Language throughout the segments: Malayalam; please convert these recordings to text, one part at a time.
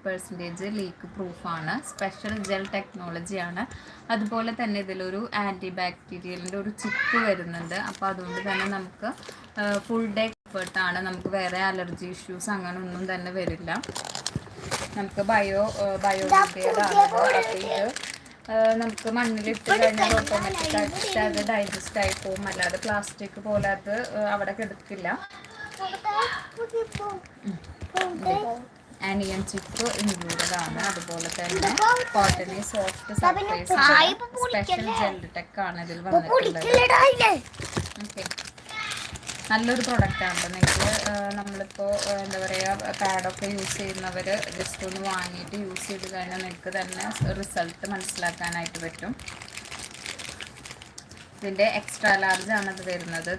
100% ലീക്ക് പ്രൂഫാണ്. സ്പെഷ്യൽ ജെൽ ടെക്നോളജിയാണ്. അതുപോലെ തന്നെ ഇതിലൊരു ആൻറ്റി ബാക്ടീരിയലിൻ്റെ ഒരു ചിപ്പ് വരുന്നുണ്ട്. അപ്പോൾ അതുകൊണ്ട് തന്നെ നമുക്ക് ഫുൾ ഡേ കംഫർട്ടാണ്. നമുക്ക് വേറെ അലർജി ഇഷ്യൂസ് അങ്ങനെ ഒന്നും തന്നെ വരില്ല. നമുക്ക് ബയോഡിഗ്രേഡാണ്. അപ്പോൾ ഇത് നമുക്ക് മണ്ണിലിട്ട് കഴിഞ്ഞാൽ ഓട്ടോമാറ്റിക്കായിട്ട് അത് ഡൈജസ്റ്റ് ആയി പോകും. അല്ലാതെ പ്ലാസ്റ്റിക് പോലെ അത് അവിടെ കിടക്കില്ല. ആനിയൻ ചിപ്പ് ഇൻക്ലൂഡഡ് ആണ്. അതുപോലെ തന്നെ cottony soft surface special gel tech ആണ് ഇതിൽ വന്നിട്ടുള്ളത്. ഓക്കെ, നല്ലൊരു പ്രൊഡക്റ്റാണ്. നിങ്ങൾക്ക് നമ്മളിപ്പോൾ എന്താ പറയുക, പാഡൊക്കെ യൂസ് ചെയ്യുന്നവർ ജസ്റ്റ് ഒന്ന് വാങ്ങിയിട്ട് യൂസ് ചെയ്ത് കഴിഞ്ഞാൽ നിങ്ങൾക്ക് തന്നെ റിസൾട്ട് മനസ്സിലാക്കാനായിട്ട് പറ്റും. ഇതിൻ്റെ എക്സ്ട്രാ ലാർജ് ആണത് വരുന്നത്.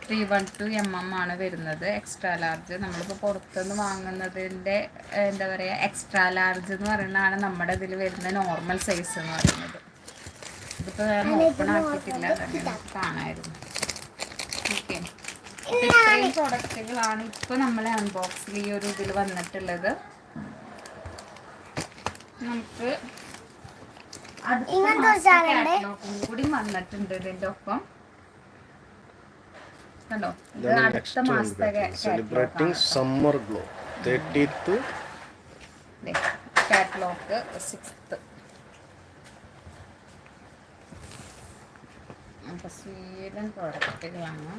312 mm ആണ് വരുന്നത് എക്സ്ട്രാ ലാർജ്. നമ്മളിപ്പോൾ പുറത്തുനിന്ന് വാങ്ങുന്നതിൻ്റെ എന്താ പറയുക, എക്സ്ട്രാ ലാർജ് എന്ന് പറയുന്നതാണ് നമ്മുടെ ഇതിൽ വരുന്ന നോർമൽ സൈസ് എന്ന് പറയുന്നത്. ഇതിപ്പോൾ ഞാൻ ഓപ്പൺ ആക്കിയിട്ടില്ല, തന്നെ നമുക്ക് കാണാമായിരുന്നു. ഓക്കെ, ഇത്രയും പ്രൊഡക്റ്റുകളാണ് ഇപ്പോൾ നമ്മളെ അൺബോക്സിൽ ഈ ഒരു ഇതിൽ വന്നിട്ടുള്ളത്. നമുക്ക് കൂടി വന്നിട്ടുണ്ട് ഇതിൻ്റെ ഒപ്പം. കണ്ടോ, ഇത് അടുത്ത മാസത്തെ കാറ്റലോഗ് 6th. അപ്പോൾ സ്വീഡൻ പ്രോഡക്റ്റുകളാണ്.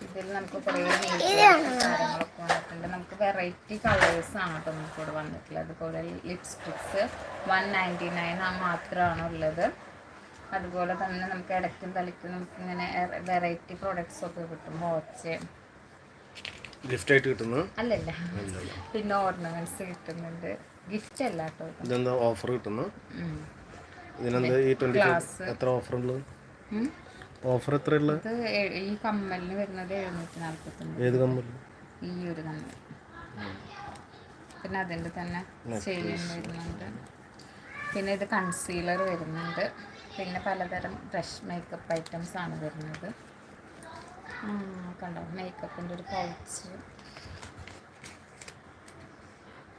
ഇതിൽ നമുക്ക് കുറേ കാര്യങ്ങളൊക്കെ വന്നിട്ടുണ്ട്. നമുക്ക് വെറൈറ്റി കളേഴ്സാണ് കേട്ടോ നമുക്കിവിടെ വന്നിട്ടുള്ളത്. അതുപോലെ ലിപ്സ്റ്റിക്സ് 199 മാത്രമാണ് ഉള്ളത്. അതുപോലെ തന്നെ നമുക്ക് ഇടയ്ക്കും തലയ്ക്കും നമുക്ക് ഇങ്ങനെ വെറൈറ്റി പ്രോഡക്ട്സ് ഒക്കെ കിട്ടും. വാച്ച് ഗിഫ്റ്റ് ആയിട്ട് കിട്ടുന്നു അല്ലല്ല, പിന്നെ ഓർണമെന്റ്സ് കിട്ടുന്നുണ്ട്. ഗിഫ്റ്റ് അല്ല കേട്ടോ, ഇതെന്താ ഓഫർ കിട്ടുന്നു. ഇതിനെന്താ ഈ 20 എത്ര ഓഫർ ഉള്ളത്? ഓഫർ എത്ര ഉള്ളത്? ഈ കമ്മലിന് വരുന്നത് 749. ഏത് കമ്മൽ? ഈ ഒരു കമ്മൽ. പിന്നെ അതിൻ്റെ തന്നെ ചെയിൻ വരുന്നുണ്ട്. പിന്നെ ഇത് കൺസീലർ വരുന്നുണ്ട്. പിന്നെ പലതരം ബ്രഷ് മേക്കപ്പ് ഐറ്റംസ് ആണ് വരുന്നത്. കണ്ടോ, മേക്കപ്പിൻ്റെ ഒരു പൗച്ച്.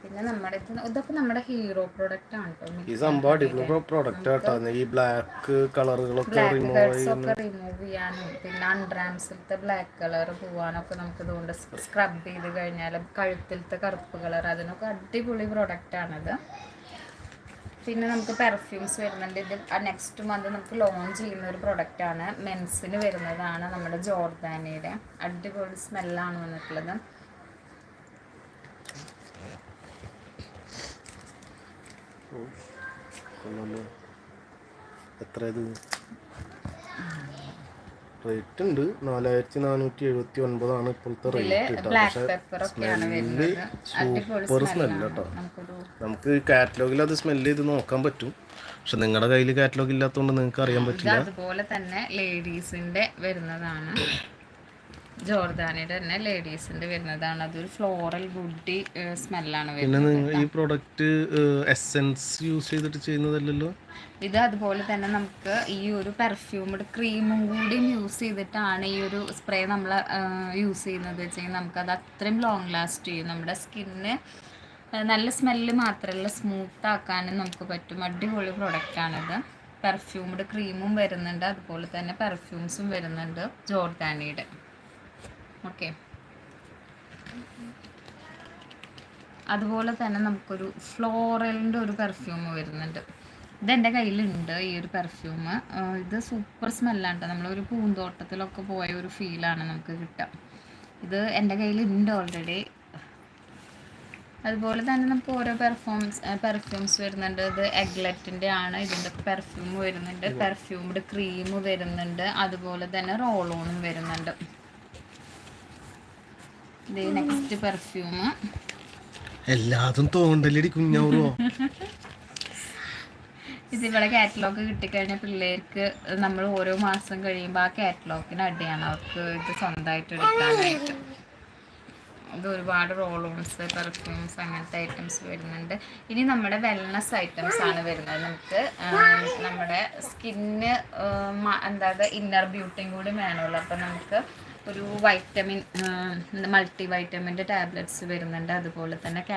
പിന്നെ നമ്മുടെ ഇതൊക്കെ നമ്മുടെ ഹീറോ പ്രൊഡക്റ്റ് ആണ് കേട്ടോ. ഈ സംഭവം പ്രൊഡക്റ്റ് ആട്ടോ. ഈ ബ്ലാക്ക് കളറുകളൊക്കെ റിമൂവ് ചെയ്യാനും പിന്നെ അൺഡ്രാംസിലത്തെ ബ്ലാക്ക് കളർ പോവാനൊക്കെ നമുക്ക് ഇതുകൊണ്ട് സ്ക്രബ് ചെയ്ത് കഴിഞ്ഞാൽ കഴുത്തിലത്തെ കറുപ്പ് കളർ അതിനൊക്കെ അടിപൊളി പ്രൊഡക്റ്റ് ആണിത്. പിന്നെ നമുക്ക് പെർഫ്യൂംസ് വരുന്നുണ്ട്. ഇത് നെക്സ്റ്റ് മന്ത് നമുക്ക് ലോഞ്ച് ചെയ്യുന്ന ഒരു പ്രൊഡക്റ്റാണ്. മെൻസിന് വരുന്നതാണ്. നമ്മുടെ ജോർദാനിയുടെ അടിപൊളി സ്മെല്ലാണ് വന്നിട്ടുള്ളത്. എത്ര റേറ്റ് ഉണ്ട്? 4479 ആണ് ഇപ്പോഴത്തെ റേറ്റ്. സൂപ്പർ സ്മെല്ല് കേട്ടോ. നമുക്ക് കാറ്റലോഗിൽ അത് സ്മെല്ല് ചെയ്ത് നോക്കാൻ പറ്റും. പക്ഷെ നിങ്ങളുടെ കയ്യിൽ കാറ്റലോഗ് ഇല്ലാത്തതുകൊണ്ട് നിങ്ങൾക്ക് അറിയാൻ പറ്റില്ല. അതുപോലെ തന്നെ ലേഡീസിന്റെ വരുന്നതാണ്. ജോർദാനിയുടെ തന്നെ ലേഡീസിന്റെ വരുന്നതാണ്. അതൊരു ഫ്ലോറൽ വുഡി സ്മെല്ലാണ് വരുന്നത്. പിന്നെ ഈ പ്രോഡക്റ്റ് എസെൻസ് യൂസ് ചെയ്തിട്ട് ചെയ്യുന്നതല്ലല്ലോ. ഇത് അതുപോലെ തന്നെ നമുക്ക് ഈ ഒരു പെർഫ്യൂംഡ് ക്രീമും കൂടി യൂസ് ചെയ്തിട്ടാണ് ഈ ഒരു സ്പ്രേ നമ്മൾ യൂസ് ചെയ്യുന്നത് വെച്ചാൽ നമുക്കത് അത്രയും ലോങ് ലാസ്റ്റ് ചെയ്യും. നമ്മുടെ സ്കിന്ന് നല്ല സ്മെല്ല് മാത്രമല്ല സ്മൂത്ത് ആക്കാനും നമുക്ക് പറ്റും. അടിപൊളി പ്രൊഡക്റ്റാണിത്. പെർഫ്യൂംഡ് ക്രീമും വരുന്നുണ്ട്, അതുപോലെ തന്നെ പെർഫ്യൂംസും വരുന്നുണ്ട് ജോർദാനിയുടെ. ഓക്കെ, അതുപോലെ തന്നെ നമുക്കൊരു ഫ്ലോറലിൻ്റെ ഒരു പെർഫ്യൂം വരുന്നുണ്ട്. ഇതെൻ്റെ കയ്യിലുണ്ട് ഈ ഒരു പെർഫ്യൂം. ഇത് സൂപ്പർ സ്മെല്ലാണ് കേട്ടോ. നമ്മളൊരു പൂന്തോട്ടത്തിലൊക്കെ പോയ ഒരു ഫീലാണ് നമുക്ക് കിട്ടുക. ഇത് എൻ്റെ കയ്യിലുണ്ട് ഓൾറെഡി. അതുപോലെ തന്നെ നമുക്ക് ഓരോ പെർഫ്യൂംസ് വരുന്നുണ്ട്. ഇത് എഗ്ലെറ്റിൻ്റെ ആണ്. ഇതിൻ്റെ പെർഫ്യൂം വരുന്നുണ്ട്, പെർഫ്യൂംഡ് ക്രീം വരുന്നുണ്ട്, അതുപോലെ തന്നെ റോളോണും വരുന്നുണ്ട്. ഇത് നെക്സ്റ്റ് പെർഫ്യൂം. എല്ലാതും തോണ്ടലടി കുഞ്ഞാവോ. ഇതിവിടെ കാറ്റലോഗ് കിട്ടിക്കഴിഞ്ഞാൽ പിള്ളേർക്ക് നമ്മൾ ഓരോ മാസം കഴിയുമ്പോൾ ആ കാറ്റലോഗിന് അടിയാണ് അവർക്ക് ഇത് സ്വന്തമായിട്ട് എടുക്കാനായിട്ട്. ഇത് ഒരുപാട് റോളോൺസ്, പെർഫ്യൂംസ് അങ്ങനത്തെ ഐറ്റംസ് വരുന്നുണ്ട്. ഇനി നമ്മുടെ വെൽനസ് ഐറ്റംസ് ആണ് വരുന്നത്. നമുക്ക് നമ്മുടെ സ്കിന്ന് ഇന്നർ ബ്യൂട്ടിയും കൂടി വേണമല്ലോ. അപ്പം നമുക്ക് ഒരു വൈറ്റമിൻ മൾട്ടി വൈറ്റമിൻ്റെ ടാബ്ലറ്റ്സ് വരുന്നുണ്ട്. അതുപോലെ തന്നെ